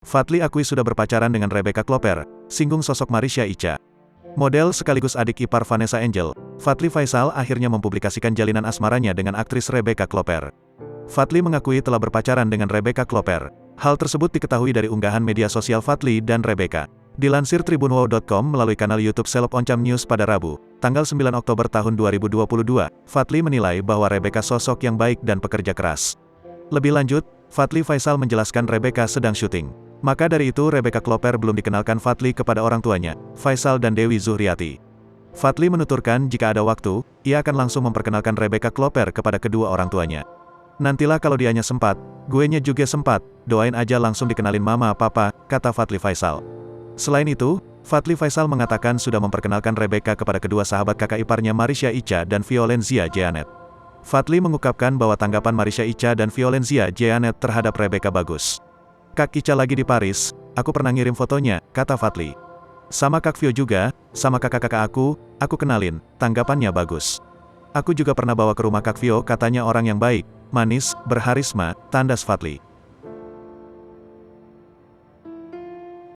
Fadly akui sudah berpacaran dengan Rebecca Klopper, singgung sosok Marisha Icha. Model sekaligus adik ipar Vanessa Angel, Fadly Faisal akhirnya mempublikasikan jalinan asmaranya dengan aktris Rebecca Klopper. Fadly mengakui telah berpacaran dengan Rebecca Klopper. Hal tersebut diketahui dari unggahan media sosial Fadly dan Rebecca. Dilansir tribunwow.com melalui kanal YouTube Seleb Oncam News pada Rabu, tanggal 9 Oktober tahun 2022, Fadly menilai bahwa Rebecca sosok yang baik dan pekerja keras. Lebih lanjut, Fadly Faisal menjelaskan Rebecca sedang syuting. Maka dari itu Rebecca Klopper belum dikenalkan Fadly kepada orang tuanya, Faisal dan Dewi Zuhriati. Fadly menuturkan jika ada waktu, ia akan langsung memperkenalkan Rebecca Klopper kepada kedua orang tuanya. Nantilah kalau dianya sempat, guenya juga sempat, doain aja langsung dikenalin mama papa, kata Fadly Faisal. Selain itu, Fadly Faisal mengatakan sudah memperkenalkan Rebecca kepada kedua sahabat kakak iparnya Marisha Icha dan Violenzia Jeanet. Fadly mengungkapkan bahwa tanggapan Marisha Icha dan Violenzia Jeanet terhadap Rebecca bagus. Kak Icha lagi di Paris, aku pernah ngirim fotonya, kata Fadly. Sama Kak Vio juga, sama kakak-kakak aku kenalin, tanggapannya bagus. Aku juga pernah bawa ke rumah Kak Vio, katanya orang yang baik, manis, berharisma, tandas Fadly.